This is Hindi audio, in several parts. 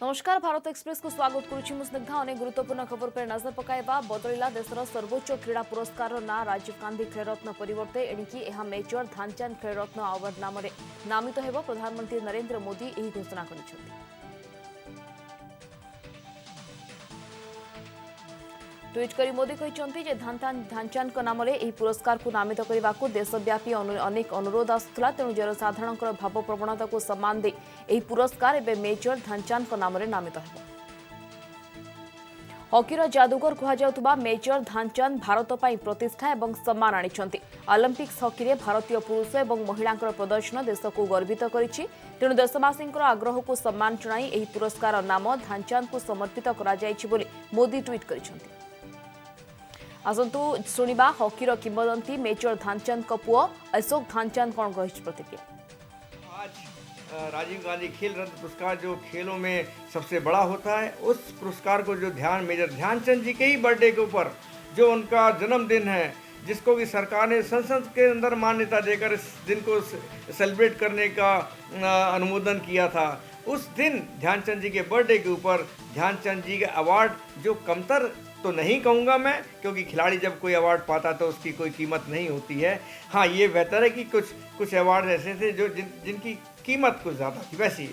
नमस्कार भारत एक्सप्रेस को स्वागत करुछि मु स्निग्धा। अनेक गुरुत्वपूर्ण खबर पर नजर पकाइबा। बदलिला देशर सर्वोच्च क्रीड़ा पुरस्कार ना राजीव गांधी खेलरत्न परिवर्ते एणिकी यह मेजर ध्यानचंद खेलरत्न अवार्ड नाम नामित हेब। प्रधानमंत्री नरेंद्र मोदी यह घोषणा करिसेंति। ट्वीट करी मोदी कहते जे ध्यानचंद नाम यह पुरस्कार को नामित करने को देशव्यापी अनेक अनुरोध आसुला। तेणु जनसाधारण भाव प्रवणता को सम्मान दे यह पुरस्कार एवं मेजर ध्यानचंद नाम नामित हो। हॉकीर जादूगर कहुवा मेजर ध्यानचंद भारत पर प्रतिष्ठा और सम्मान आनिछंती। ओलंपिक्स हॉकी रे भारतीय पुरुष और महिला प्रदर्शन देश को गर्वित करिछि। तेणु देशवासी आग्रह को सम्मान जणाई यह पुरस्कार नाम ध्यानचंद को समर्पित करा जायछि बोली मोदी ट्वीट करिछंती। आसतु शुणा हॉकीर किंवदंती मेजर ध्यानचंद का पुओ अशोक ध्यानचंद कौन रही प्रतिक्रिया। आज राजीव गांधी खेल रत्न पुरस्कार जो खेलों में सबसे बड़ा होता है, उस पुरस्कार को जो मेजर ध्यानचंद जी के ही बर्थडे के ऊपर जो उनका जन्मदिन है, जिसको कि सरकार ने संसद के अंदर मान्यता देकर इस दिन को सेलिब्रेट करने का अनुमोदन किया था, उस दिन ध्यानचंद जी के बर्थडे के ऊपर ध्यानचंद जी के अवार्ड जो कमतर तो नहीं कहूँगा मैं, क्योंकि खिलाड़ी जब कोई अवार्ड पाता तो उसकी कोई कीमत नहीं होती है। हाँ, ये बेहतर है कि कुछ अवार्ड ऐसे थे जो जिनकी कीमत कुछ ज़्यादा थी, वैसी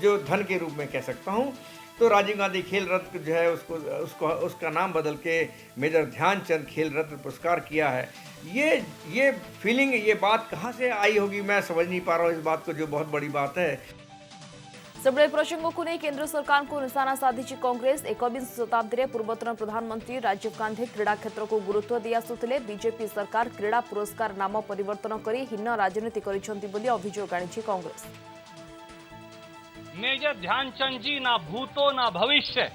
जो धन के रूप में कह सकता हूँ। तो राजीव गांधी खेल रत्न जो है उसका नाम बदल के मेजर ध्यानचंद खेल रत्न पुरस्कार किया है। ये फीलिंग, ये बात कहाँ से आई होगी मैं समझ नहीं पा रहा हूँ इस बात को, जो बहुत बड़ी बात है। सबले प्रसंग को नहीं केंद्र सरकार को निशाना साधी कांग्रेस। 21 शताब्दी में पूर्वतन प्रधानमंत्री राजीव गांधी क्रीड़ा क्षेत्र को गुरुत्व दी आसुथिले। बीजेपी सरकार क्रीड़ा पुरस्कार नाम परिवर्तन करी हीन राजनीति करिसेंति बोली अभियोग आनिछि कांग्रेस। मेजर ध्यानचंद जी ना भूतो ना भविष्य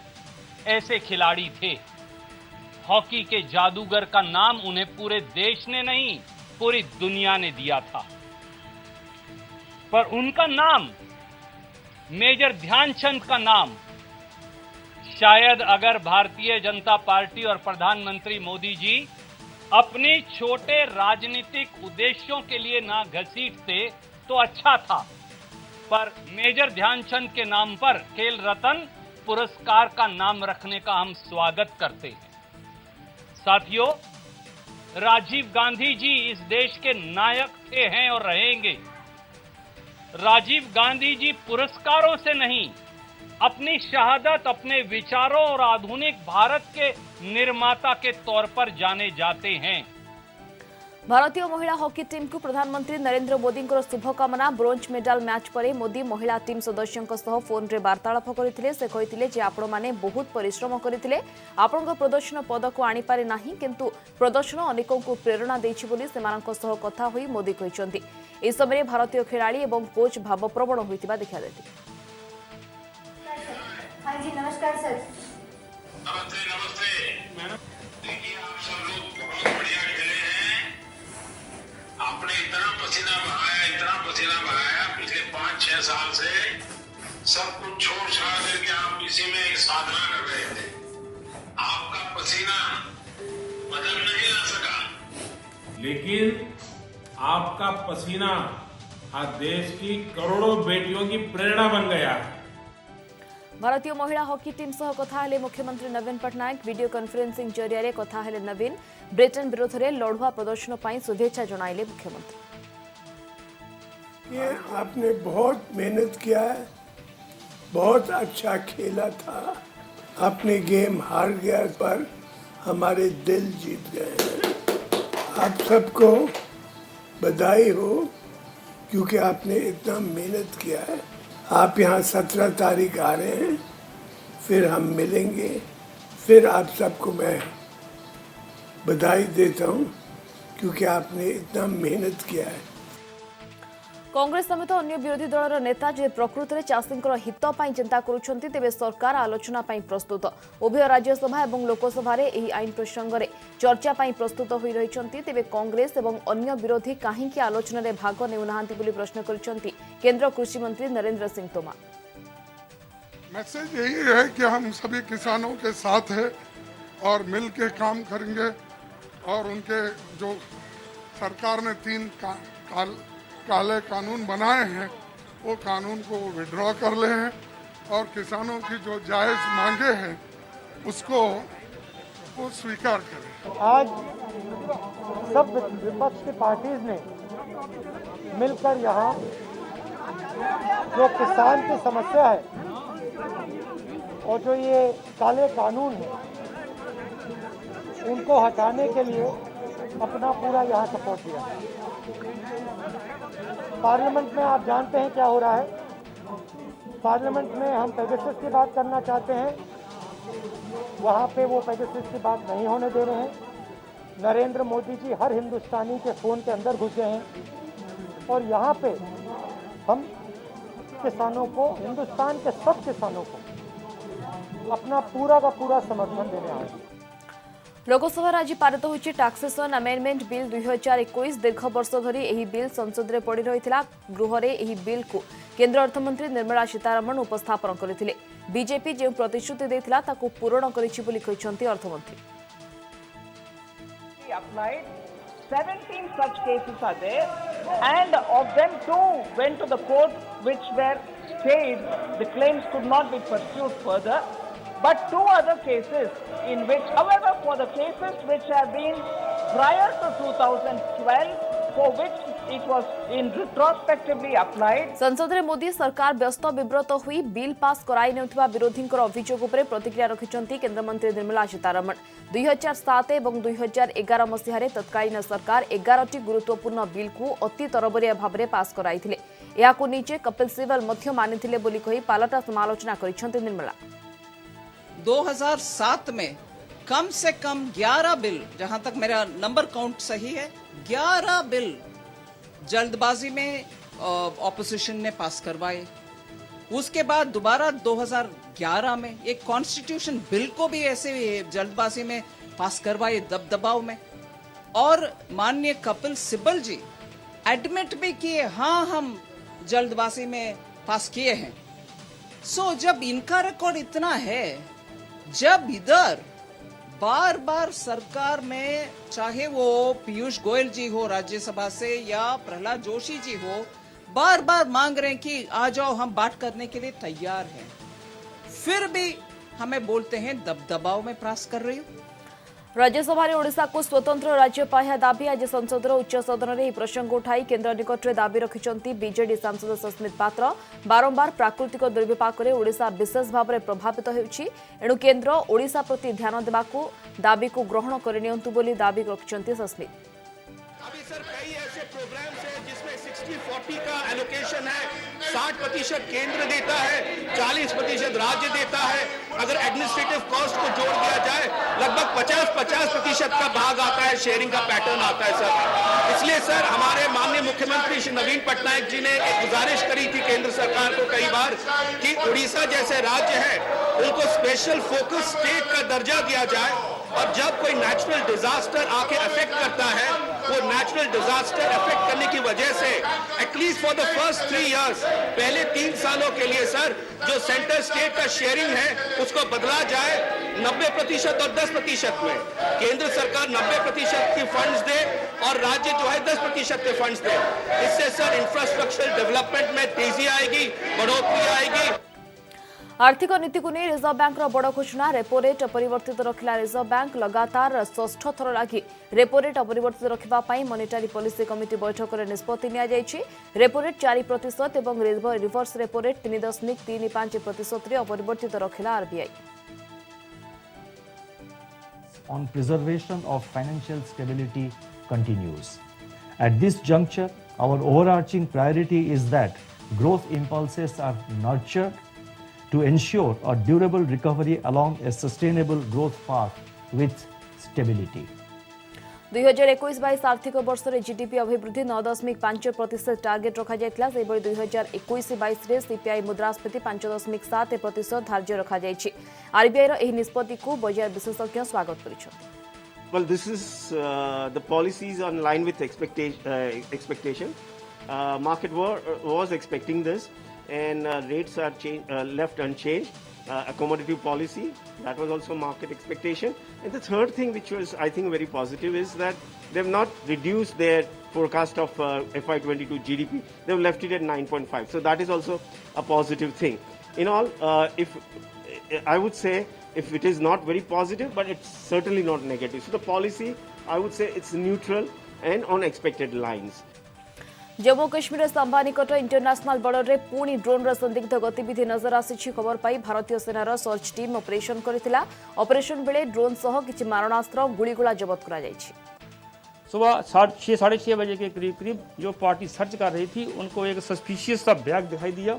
ऐसे खिलाड़ी थे। हॉकी के जादूगर का नाम उन्हें पूरे देश ने नहीं, पूरी दुनिया ने दिया था। पर उनका नाम, मेजर ध्यानचंद का नाम, शायद अगर भारतीय जनता पार्टी और प्रधानमंत्री मोदी जी अपने छोटे राजनीतिक उद्देश्यों के लिए ना घसीटते तो अच्छा था। पर मेजर ध्यानचंद के नाम पर खेल रत्न पुरस्कार का नाम रखने का हम स्वागत करते हैं। साथियों, राजीव गांधी जी इस देश के नायक थे, हैं और रहेंगे। राजीव गांधी जी पुरस्कारों से नहीं, अपनी शहादत, अपने विचारों और आधुनिक भारत के निर्माता के तौर पर जाने जाते हैं। भारतीय महिला हॉकी टीम को प्रधानमंत्री नरेंद्र मोदी शुभकामना। ब्रोंज मेडल मैच पर मोदी महिला टीम सदस्यों सह फोन रे वार्तालाप करते। से कहते जे आपण माने बहुत परिश्रम करते, आपण प्रदर्शन पदक आनीपारे नाही, किंतु प्रदर्शन अनेकों को प्रेरणा देछि बोली सेमानक सह कथा होई मोदी कहते। इस समय भारतीय खिलाड़ी एवं कोच भावप्रवण होइतिबा देखा जायति। हाँ जी, नमस्कार सर। नमस्ते मैडम। देखिए, आप सब लोग बहुत बढ़िया खेले हैं। आपने इतना पसीना बहाया पिछले 5-6 साल से, सब कुछ छोड़ छाड़ करके आप इसी में साधना कर रहे थे। आपका पसीना बदल नहीं ला सका, लेकिन आपका पसीना आज देश की करोड़ों बेटियों की प्रेरणा बन गया है। भारतीय महिला हॉकी टीम सह कथा हेले मुख्यमंत्री नवीन पट्टनायक। वीडियो कॉन्फ्रेंसिंग जरिए कथा हेले नवीन। ब्रिटेन विरोध में लड़ुआ प्रदर्शन पर शुभेच्छा जणाइले मुख्यमंत्री। ये आपने बहुत मेहनत किया है, बहुत अच्छा खेला था। अपने गेम हार गया पर हमारे दिल जीत गए हैं। आप सबको बधाई हो, क्योंकि आपने इतना मेहनत किया है। आप यहाँ 17 तारीख आ रहे हैं, फिर हम मिलेंगे। फिर आप सबको मैं बधाई देता हूँ, क्योंकि आपने इतना मेहनत किया है। कांग्रेस समेत अन्य विरोधी दलर नेता जे प्रकृति में चाषी हित चिंता करुछंती, तेबे सरकार आलोचना प्रस्तुत। उभय राज्यसभा और लोकसभा यह आईन प्रसंग में चर्चा प्रस्तुत हो रही। तेबे कांग्रेस और अन्य विरोधी कहीं आलोचना में भाग नेउना प्रश्न करिसेंती केंद्र कृषि मंत्री नरेंद्र सिंह तोमर। मैसेज यही है कि हम सभी किसानों के साथ हैं और मिल के काम करेंगे, और उनके जो सरकार ने 3 काले कानून बनाए हैं, वो कानून को विड्रॉ कर ले हैं और किसानों की जो जायज़ मांगे हैं उसको वो स्वीकार करें। आज सब विपक्ष की पार्टीज ने मिलकर यहाँ जो किसान की समस्या है और जो ये काले कानून है उनको हटाने के लिए अपना पूरा यहाँ सपोर्ट दिया। पार्लियामेंट में आप जानते हैं क्या हो रहा है। पार्लियामेंट में हम पेगासस की बात करना चाहते हैं, वहाँ पे वो पेगासस की बात नहीं होने दे रहे हैं। नरेंद्र मोदी जी हर हिंदुस्तानी के फ़ोन के अंदर घुस गए हैं और यहाँ पे हम किसानों को, हिंदुस्तान के सब किसानों को अपना पूरा का पूरा समर्थन देने आए हैं। लोकसभा आज पारित होइछि टैक्सेसन अमेंडमेंट बिल 2021। दीर्घ वर्ष धरी एही बिल संसद रे पड़ी रहिथिला। गृह रे एही बिल को केंद्र अर्थमंत्री निर्मला सीतारमण उपस्थापन करथिले। बीजेपी जे प्रतिश्रुति देथिला ताकू पूर्ण करिछि बोली कहिसंती अर्थमंत्री। Applied 17 such cases are there, and of them 2 went to the court, which were stayed. The claims could not be pursued further. But 2 other cases in which, however, for the cases which have been prior to 2012, for which it was in retrospectively applied. संसद रे मोदी सरकार व्यस्त विव्रत हुई बिल पास कराई नेउथिबा विरोधींकर अभियोग उपरे प्रतिक्रिया रखिछंती केंद्र मंत्री निर्मला सीतारमण। 2007 एवं 2011 मसीहारे तत्कालीन सरकार 11टी गुरुत्वपूर्ण बिल को अति तरबरिया भाबरे पास कराइथिले। याकू नीचे कपिल सिब्बल मध्य मानिथिले बोली कहि पालटा समालोचना करिछंती निर्मला। 2007 में कम से कम 11 बिल, जहां तक मेरा नंबर काउंट सही है, 11 बिल जल्दबाजी में ऑपोजिशन ने पास करवाए। उसके बाद दोबारा 2011 में एक कॉन्स्टिट्यूशन बिल को भी ऐसे जल्दबाजी में पास करवाए दबदबाव में। और माननीय कपिल सिब्बल जी एडमिट भी किए, हाँ हम जल्दबाजी में पास किए हैं। सो जब इनका रिकॉर्ड इतना है, जब इधर बार बार सरकार में, चाहे वो पीयूष गोयल जी हो राज्यसभा से या प्रहलाद जोशी जी हो, बार बार मांग रहे हैं कि आ जाओ हम बात करने के लिए तैयार हैं, फिर भी हमें बोलते हैं दबदबाव में पास कर रही हूं। राज्यसभा रे ओडिशा को स्वतंत्र राज्य पाया दाबी आज संसदर उच्च सदन रे प्रसंग उठाई केंद्र निकट रे दाबी रखिछंती बीजेडी सांसद सस्मित पात्र। बारंबार प्राकृतिक दुर्विपाक रे ओडिशा विशेष भाव में प्रभावित होउछि, एणु केंद्र ओडिशा प्रति ध्यान देबाकू दाबी को ग्रहण करनियंतु बोली दाबी रखिछंती सस्मित। अभी सर कई ऐसे प्रोग्राम्स हैं जिसमें 60-40 का एलोकेशन है, 60% केंद्र देता है, 40% राज्य देता है। अगर एडमिनिस्ट्रेटिव कॉस्ट को जोड़ दिया जाए लगभग 50% का भाग आता है, शेयरिंग का पैटर्न आता है सर। इसलिए सर हमारे माननीय मुख्यमंत्री श्री नवीन पटनायक जी ने एक गुजारिश करी थी केंद्र सरकार को कई बार कि उड़ीसा जैसे राज्य है उनको स्पेशल फोकस स्टेट का दर्जा दिया जाए, और जब कोई नेचुरल डिजास्टर आके अफेक्ट करता है, वो नेचुरल डिजास्टर अफेक्ट करने की वजह से at least for the first 3 years, पहले 3 सालों के लिए सर जो सेंटर स्टेट का शेयरिंग है उसको बदला जाए 90% और 10% में। केंद्र सरकार 90% की फंड्स दे और राज्य जो है 10% के फंड्स दे। इससे सर इंफ्रास्ट्रक्चर डेवलपमेंट में तेजी आएगी, बढ़ोतरी आएगी। आर्थिक नीति को नहीं रिजर्व बैंक बड़ घोषणा। रेपो रेट अपरिवर्तित रखिला रिजर्व बैंक। लगातार 6ठ थर लगी रेपो रेट अपरिवर्तित रखा मॉनिटरी पॉलिसी कमिटी बैठक में निष्पत्ति नि। रेपो रेट 4% और रिवर्स रेपो रेट 3.35% अपरिवर्तित रखिला RBI. On preservation of financial stability continues. At this juncture, our overarching priority is that growth impulses are nurtured to ensure a durable recovery along a sustainable growth path with stability. 2021-22 आर्थिक वर्ष में जीडीपी अभिवृद्धि 9.5% टार्गेट रखा जायतिला। से 2021-22 रे सीपीआई मुद्रास्फीति 5.7% धार्य रखा जायछि। आरबीआई रो एही निष्पत्ति को बजार विशेषज्ञ स्वागत करिछथि। Well, this is the policies on line with expectation. Market was expecting this, and rates are left unchanged. Accommodative policy, that was also market expectation. And the third thing, which was I think very positive, is that they have not reduced their forecast of FY22 GDP. They have left it at 9.5. So that is also a positive thing. In all, if I would say, if it is not very positive, but it's certainly not negative. So the policy, I would say, it's neutral and on expected lines. Jammu Kashmir Samba निकट इंटरनेशनल बॉर्डर रे पुणी ड्रोन संदिग्ध गतिविधि नजर आसी खबर पाई भारतीय सेनार सर्च टीम ऑपरेशन करथिला। ऑपरेशन बेले ड्रोन सह किछि मारणास्त्र गुलीगोला जब्त करा जायछि। सुबह 6:30 साढ़े 6 बजे के करीब जो पार्टी सर्च कर रही थी उनको एक सस्पिशियस सा बैग दिखाई दिया।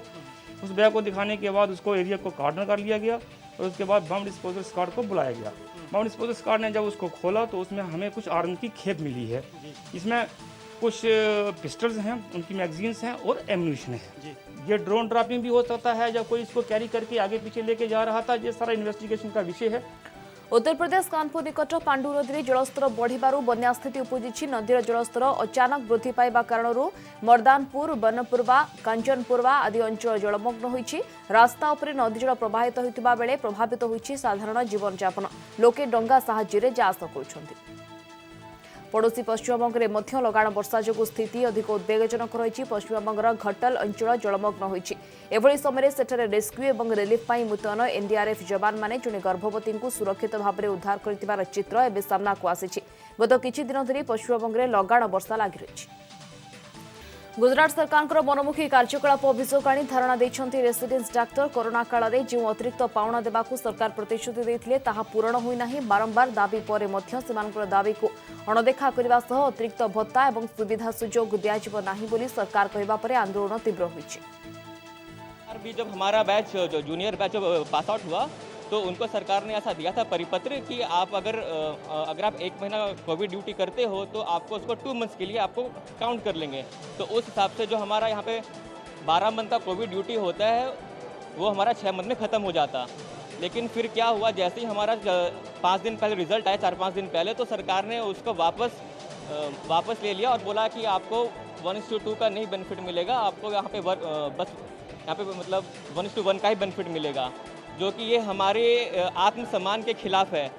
उस बैग को दिखाने के बाद उसको एरिया को कार्डन कर लिया गया और उसके बाद बम डिस्पोजल स्क्वाड को बुलाया गया। बम डिस्पोजल स्क्वाड ने जब उसको खोला तो उसमें हमें कुछ आर्म की खेप मिली है। इसमें कुछ पिस्टल्स हैं, उनकी मैगजीन्स हैं और एम्यूनिशन है। ये ड्रोन ड्रॉपिंग भी हो सकता है, जब कोई इसको कैरी करके आगे पीछे लेके जा रहा था। ये सारा इन्वेस्टिगेशन का विषय है। उत्तर प्रदेश कानपुर निकट पांडु नदी में जलस्तर बढ़िबारु बन्या स्थिति उपजिछि। नदीर जलस्तर अचानक वृद्धि पाइबा कारणरू मर्दानपुर, बनपुरवा, कांचनपुरवा आदि अंचल जलमग्न होइछि। रास्ता उपरे नदी जल प्रवाहित होइतिबा बेले प्रभावित होइछि साधारण जीवन यापन। लोके डंगा साहाय्य जा आस करुछन्ति। पड़ोशी पश्चिमबंग में मध्य लगाण वर्षा जो स्थिति अधिक उद्वेगजनक रही। पश्चिमबंगर घटल अंचल जलमग्न होइछि। एभली समय सेठारे रेस्क्यू और रिलीफ पाई मुतयन एनडीआरएफ जवान माने जने गर्भवती को सुरक्षित भाव में उद्धार करथिबार चित्र एबे सामना को आसिछि। गत किछि दिन धरि पश्चिमबंग में लगाण वर्षा लागि रहिछि। गुजरात सरकार मनमुखी कार्यकलाप अभियोग आनी धारणा देइछन्ति रेसिडेंस डाक्टर। कोरोना काल में जो अतिरिक्त पाउणा देबाकू सरकार प्रतिश्रुति देइथिले ताहा पूरण होई नाही। बारंबार दाबी पर मध्य सेमानकर दाबी को अणदेखा करबा सह अतिरिक्त भत्ता और सुविधा सुजोग दियाजिब नाही बोली सरकार कहबा परे आंदोलन तीव्र होइछि। भी जब हमारा बैच जो जूनियर बैच पास आउट हुआ तो उनको सरकार ने ऐसा दिया था परिपत्र कि आप अगर आप 1 महीना कोविड ड्यूटी करते हो तो आपको उसको 2 मंथ्स के लिए आपको काउंट कर लेंगे। तो उस हिसाब से जो हमारा यहाँ पे 12 मंथ का कोविड ड्यूटी होता है वो हमारा 6 मंथ में ख़त्म हो जाता। लेकिन फिर क्या हुआ, जैसे ही हमारा 5 दिन पहले रिजल्ट आया, 4-5 दिन पहले, तो सरकार ने उसको वापस ले लिया और बोला कि आपको 1:2 का नहीं बेनिफिट मिलेगा, आपको यहाँ पे बस यहाँ पे मतलब 1:1 का ही बेनिफिट मिलेगा, जो कि ये हमारे आत्मसम्मान के खिलाफ है।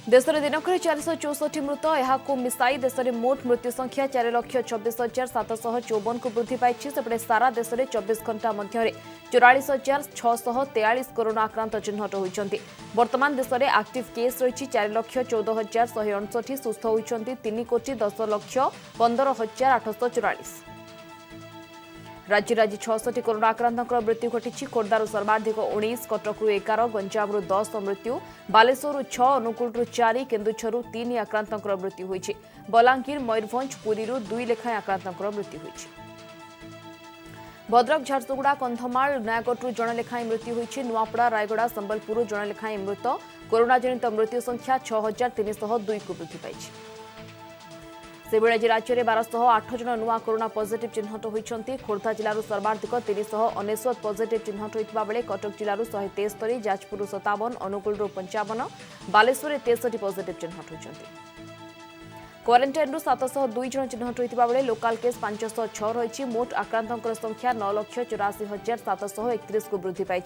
देश में दिनक 464 मृत यह मिसाई देश में मोट मृत्यु संख्या 4,24,754 को वृद्धि पाई। सेपटे सारा देश में 24 घंटा मध्य 44,643 कोरोना आक्रांत चिन्हट होती। वर्तमान देश में एक्टिव केस रही 4,14,159, सुस्थ होती 3,10,15,844। राज्य राज्य 66 कोरोना आक्रांत मृत्यु घटी। खोर्धार सर्वाधिक 19, कटक 11, गंजाम 10 मृत्यु, बालेश्वर 6, अनुगुल 4, केन्दुझर 3 आक्रांत मृत्यु होती। बलांगीर, मयूरभंज, पुरी 2 लेखाएं आक्रांत मृत्यु होती। भद्रक, झारसुगुड़ा, कंधमाल, नयागढ़ जड़े लेखाएं मृत्यु होती। नुआपड़ा, रायगड़ा, संबलपुर जड़े लेखाएं मृत। कोरोना जनित मृत्यु संख्या 6,302 को वृद्धि पाई। सेबळे आज राज्य में 1208 जन नुआ कोरोना पॉजिटिव चिन्हट होती। खोर्धा जिलूर सर्वाधिक 399 पॉजिटिव चिन्हट होता बेले कटक जिलूर 173, जाजपुर 57, अनुगुल 55, बालेश्वर 63 पॉजिटिव चिन्हट होती। क्वारेंटाइन 702 जन चिन्हट होता बेले लोकाल केस 506 रही। मोट आक्रांत संख्या 9,84,731 को वृद्धि पाई।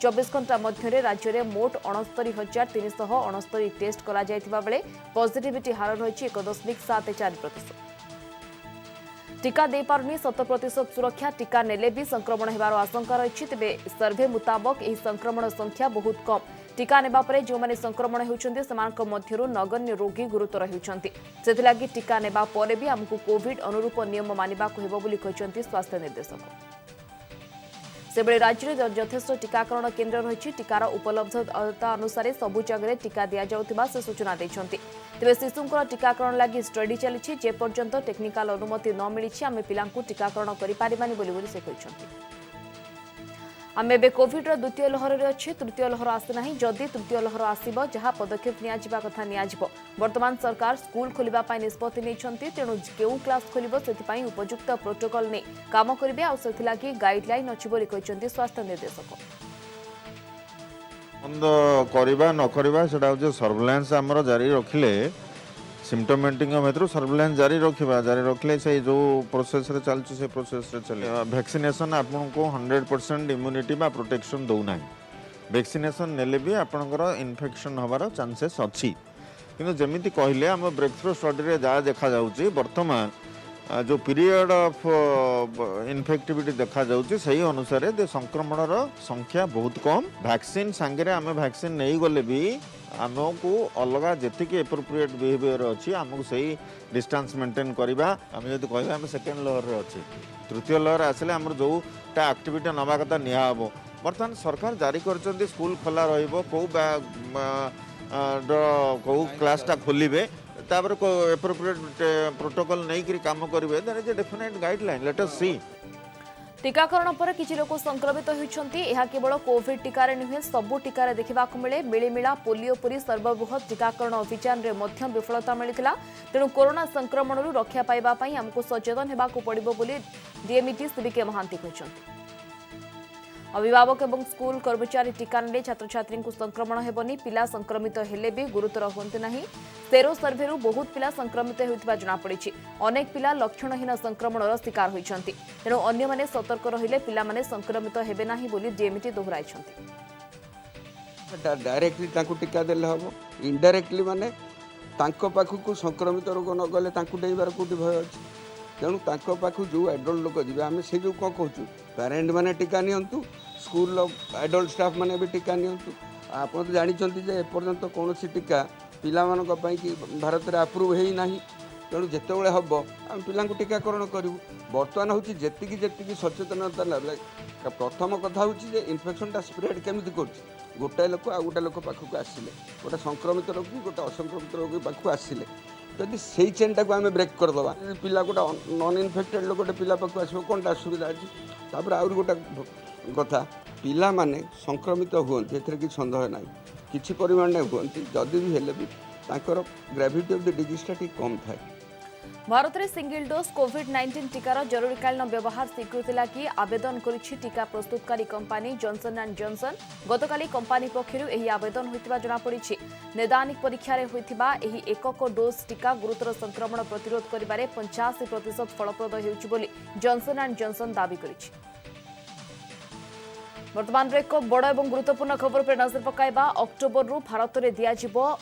24 घंटा मध्य राज्य में मोट 69,369 टेस्ट करा जायतिबा बेले पॉजिटिविटी हार रही 1.74%। टीका दे पारुनी 100% सुरक्षा। टीका नेले भी संक्रमण हेबार आशंका रही। तेबे सर्वे मुताबक यह संक्रमण संख्या बहुत कम। टीका नेबा परे जो माने संक्रमण होउछन्ते समानक मध्यरु नगण्य रोगी गुरुतर होउछन्ते। सेथिलागी टीका नेबा परे भी हमकु कोविड अनुरूप नियम मानिबा को हेबो बोली कहछन्ते स्वास्थ्य निर्देशक। सेबळे राज्य में यथेष्ट टीकाकरण केन्द्र रही। टीकार उपलब्धता अनुसार सबु जगह टीका दिया जाउथिबा से सूचना दैछन्ते। तेबे शिशुंकर टीकाकरण लागि स्टडी चलिछि। जे पर्यंत टेक्निकल अनुमति न मिलिछि आमे पिलांकु टीकाकरण करि पारिबानी बोली से कहछन्ते। आमे बे कोविड द्वितीय लहर रे अछि। तृतीय लहर आसे नाही। जदि तृतीय लहर आसीबो जहा पदक्षेप नियाजिबा कथा नियाजिबो। वर्तमान सरकार स्कूल खोलिबा पाई निष्पत्ति नैछन्ति। तेणु केउ क्लास खोलिबो सेतिपाई उपयुक्त प्रोटोकॉल नै काम करिबे आ सेथिलागी गाइडलाइन अछि बोली कहछन्ति स्वास्थ्य निर्देशक। बंद करवा न करवा सेटा जे सर्वेलेंस हमर जारी रखिले सिम्टोमेटिक भीतर सर्वेलेंस जारी रखले से जो प्रोसेस रे चलछ से प्रोसेस रे चले। वैक्सीनेशन आपन को 100% इम्यूनिटी बा प्रोटेक्शन दौ नाही। वैक्सीनेशन नेले भी आपनकर इन्फेक्शन हबार चांसेस अछि। किंतु जेमिति कहले हम ब्रेक थ्रू स्टडी रे जा देखा जाउची वर्तमान जो पीरियड ऑफ इन्फेक्टिविटी देखा जाउची सही अनुसार दे संक्रमण संख्या बहुत कम वैक्सीन सांगे आम वैक्सीन नहीं गले भी आमको अलग जी एप्रोप्रिएट बिहेवियर अच्छी आमको सही डिस्टेंस मेंटेन करवा आम जब कह आम सेकेंड लहर अच्छे तृतीय लहर आसले आम जोटा एक्टिविटी नवा कथा निब बर्तमान सरकार जारी कर स्कूल खोला रो कौ क्लासटा खोलिबे तापर को एप्रोप्रिएट प्रोटोकॉल नहीं करी काम करेंगे there is a definite guideline let us see टीकाकरण पर किसी लोक संक्रमित होती केवल कोविड टीकार नुहे सबू टीकार देखा मिले मिलीमिला पोलियो परी सर्वबृहत टीकाकरण अभियान में विफलता मिलता तेणु कोरोना संक्रमण रक्षा पाइबापी आमको सचेतन होगाक पड़ो डीएमईटी सीबीके महांती कहते अभिभावक और स्कूल कर्मचारी टीका ने छात्र छात्री को संक्रमण हेबनी पिला संक्रमित हेले भी गुरुतर होते नहीं सेरो सर्भे बहुत पिला संक्रमित होता जनापड़ी अनेक पिला लक्षणहीन संक्रमण शिकार होती तेणु अन्य माने सतर्क रहिले पिला माने संक्रमित हेबे नहीं बोली डीएमईटी दोहराई डायरेक्टली टीका देले हम इनडायरेक्टली माने पाखक संक्रमित रोग न गले डेबार कौटी भय अच्छे तेणु पाखक जो एडल्ट लोक जी आम से जो कौन कहूँ पेरेन्ट मैंने टीका नियंतु स्कूल एडल्ट स्टाफ मैंने भी टीका नियंतु आप तो जानते जे एपर्यंत कौन टीका पिला कि भारत में आप्रुव है ना तेणु जितेबाला हम आम पिला टीकाकरण करूँ बर्तमान हूँ जी सचेतनता प्रथम कथा हूँ इनफेक्शनटा स्प्रेड केमी कर गोटाए लोक आ गोटे लोक पाखक आसिले गोटे संक्रमित रोगी गोटे असंक्रमित रोगी पाखक आसिले जदि से चेनटा को आम ब्रेक करदे पिला गोटे नॉन इनफेक्टेड लोक गोटे पिला पाक आसो कौन असुविधा अच्छी तापर आउरी गोटे कथा पिला माने संक्रमित हुअन्ति एथरे कि सन्देह ना किछि परिमाण में हुअन्ति जदि भी हेले भी ताकर ग्रेविटी ऑफ द डिजीजटा ठीक कम थाए भारत में सिंगल डोज कोविड-19 टीकार जरूरीकालीन व्यवहार स्वीकृति लगी आवेदन करिछि टीका प्रस्तुतकारी कंपनी जॉनसन एंड जॉनसन गतकाली कंपनी पक्षरु एही आवेदन होइतिबा जଣା पड़िछि नैदानिक परीक्षा रे होइतिबा एही एकक डोज टीका गुरुतर संक्रमण प्रतिरोध करिबारे 85% फलप्रद हेउछि बोली जॉनसन एंड जॉनसन दाबी करिछि। वर्तमान एक बड़ और गुरुत्वपूर्ण खबर पर नजर पकाइबा अक्टोबर रु भारत में दियाजिबो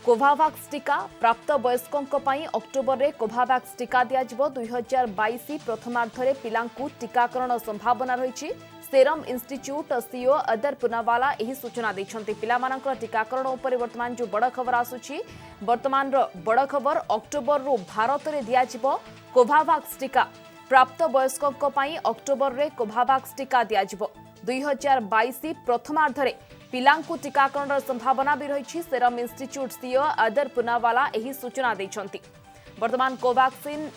कोभावैक्स टीका प्राप्त वयस्कों अक्टोबर में कोभावैक्स टीका दियाजिबो 2022 प्रथमार्धरे पिलांकु टीकाकरण संभावना रही Serum Institute CEO Adar Poonawalla यही सूचना देछन्ते पिलामानकर टीकाकरण उपर वर्तमान जो बड़ खबर आसुछि वर्तमान बड़ खबर अक्टोबर रु भारत में दियाजिबो कोभावैक्स टीका प्राप्त वयस्कों अक्टोबर में कोभावैक्स टीका दियाजिबो 2022 प्रथमार्धरे पिलांकु टीकाकरण संभावना भी रही Serum Institute CEO Adar Poonawalla यही सूचना देछन्ति वर्तमान कोवैक्सीन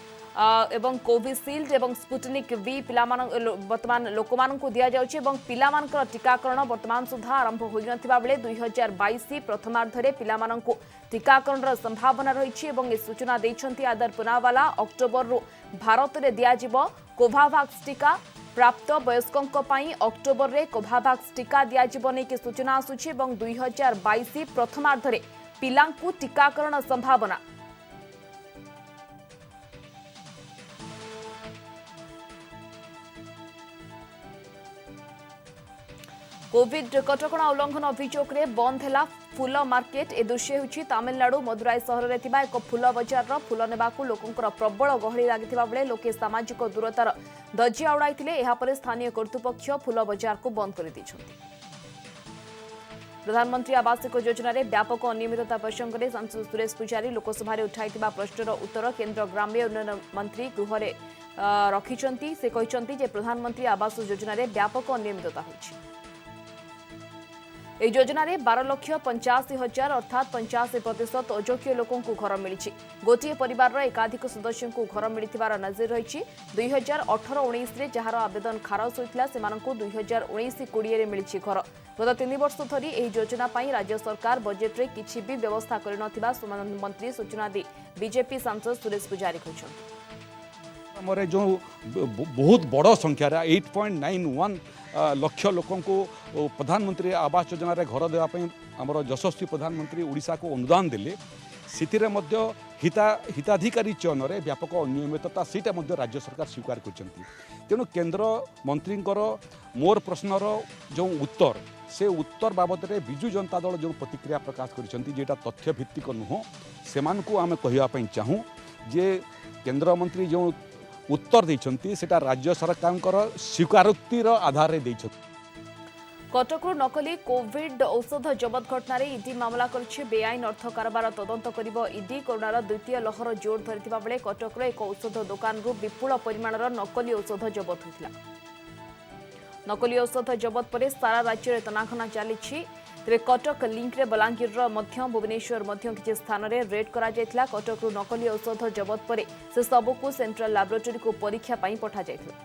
एवं कोविशील्ड एवं स्पुटनिक वी पिलामान वर्तमान लोकमानंकु दिया जाउछि एवं पिलामानकर टीकाकरण वर्तमान सुधा आरंभ होई नथिबा बेले 2022 प्रथमार्धरे पिलामानंकु टीकाकरण संभावना रही एवं ए सूचना देछन्ति अदर पुनावाला अक्टोबर रु भारत रे दिया जिवो कोभावैक्स टीका प्राप्त वयस्कों अक्टोबर में कोभावैक्स टीका दियाजिबो नै कि सूचना आसुछि एवं 2022 प्रथमार्धरे पिलांकु टीकाकरण संभावना कोविड कटकणा उल्लंघन अभियोग में बंद है फूल मार्केट ए दृश्य होछि तमिलनाडु मदुराई सहर में थिबा एक फूल बजार फूल नेबाकू लोकंकर प्रबल गहली लागिथिबा बेले लोके सामाजिक दूरतार धज्जिया उड़ाइथिले एहा परे स्थानीय कर्तृपक्ष फूल बजार को बंद कर दिछन्ति। प्रधानमंत्री आवास योजना रे व्यापक अनियमितता प्रसंग में सांसद सुरेश पुजारी लोकसभा रे उठाइथिबा प्रश्नर उत्तर केंद्र ग्राम्य उन्नयन मंत्री गृह रे रखिछन्ति से कहिछन्ति जे प्रधानमंत्री आवास योजना रे व्यापक अनियमितता होछि। এই যোজনার 12,85,000 অর্থাৎ 85% অযোগ্য লোকଙ୍କୁ ঘর মিলিছে গোটিয়ে পরিবারর একাধিক সদস্যଙ୍କୁ ঘর মিলিथिबार नजर रही 2018-19 रे जहार आवेदन खारज होइतला सेमानଙ୍କୁ 2019-20 रे मिलिछि घर गत 3 वर्ष धरी ଏହି योजना पई राज्य सरकार बजेट रे किछि भी व्यवस्था करि नथिबा मंत्री सूचना दी बीजेपी सांसद सुरेश पुजारी कहछन्ति। हमरे जो बहुत बड़ संख्या 8.91 लक्ष लोकों को प्रधानमंत्री आवास योजना रे घर देवाई आमर यशस्वी प्रधानमंत्री ओडिशा को अनुदान देले सिथिरे मध्य हिताधिकारी चयन में व्यापक अनियमितता सीटा मध्य राज्य सरकार स्वीकार करछन्ति। तेणु केंद्र मंत्रींकर मोर प्रश्नर जो उत्तर से उत्तर बाबद में विजु जनता दल जो प्रतिक्रिया प्रकाश करछन्ति जेटा तथ्य भित्तिक नुह सेमानकु आमे कहिबा पई चाहूँ जे केंद्र मंत्री जो उत्तर देइछंती सेटा राज्य सरकार स्वीकारोक्तिर आधार रे देइछंती। कटकरू नकली कोविड औषध जबत घटना इडी मामला कर बेआईन अर्थ कारबार तदंत कर इडी कोरोनार द्वितीय लहर जोर धरिथिबा बेले कटकर एक औषध दुकान विपुल परिमाणर नकली औषध जबत होता। नकली औषध जबत पर सारा राज्य में तनाखना चली तेरे कटक लिंक रे बलांगीर भुवनेश्वर किसी स्थान में रेड करा जायतिला। कटकरू नकली औषध जबत पर से सबको सेंट्रल लैबोरेटरी को परीक्षा पठा जायतिला।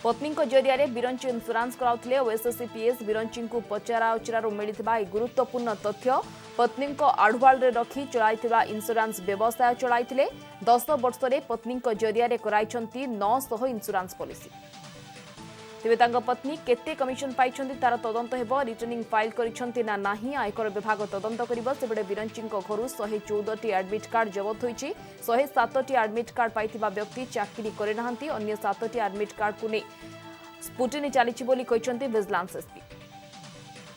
पत्नी जरिया बिरंची इन्स्योरेंस कराउथिले ओएसएससी पीएस बिरंची को पचरा उचरार मिलता गुरुत्वपूर्ण तथ्य पत्नी आढ़ुआल रखी चलाइथिबा इन्स्योरेंस व्यवसाय चलाइथिले 10 वर्ष में पत्नी जरिया कराइछंती 900 इन्स्योरेंस पॉलिसी। तेबे तांग पत्नी केते कमिशन पाइछंती तार तदंत हेबो। रिटर्निंग फाइल करिछंती ना नाही आयकर विभाग तदंत करिबो। सेबडे बिरंची घरु 114टी एडमिट कार्ड जबत होईछि। 107टी एडमिट कार्ड पाइथिबा व्यक्ति चाकरी करे नाहंती। अन्य 7टी एडमिट कार्ड को नै स्पुटिनी चलीछि बोली कहिछंती विजिलेंस एसपी।